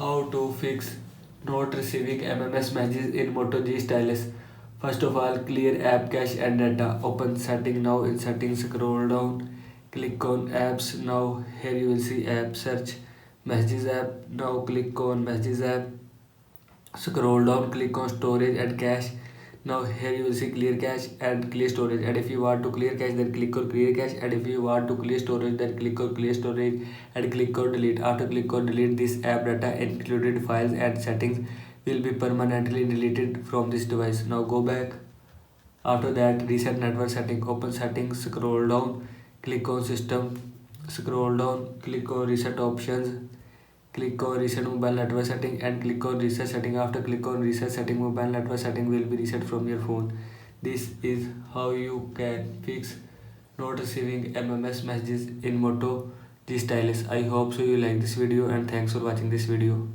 How to fix not receiving MMS messages in Moto G Stylus. First of all, clear app cache and data. Open setting now. In settings, scroll down. Click on apps now. Here you will see app search. Messages app now. Click on messages app. Scroll down. Click on storage and cache. Now here you will see clear cache and clear storage, and if you want to clear cache then click on clear cache, and if you want to clear storage then click on clear storage and click on delete. After click on delete, this app data included files and settings will be permanently deleted from this device. Now go back. After that, reset network setting. Open settings, scroll down, click on system, scroll down, click on reset options, click on reset mobile network setting and click on reset setting. After click on reset setting, mobile network setting will be reset from your phone. This is how you can fix not receiving MMS messages in Moto G Stylus. I hope so you like this video, and thanks for watching this video.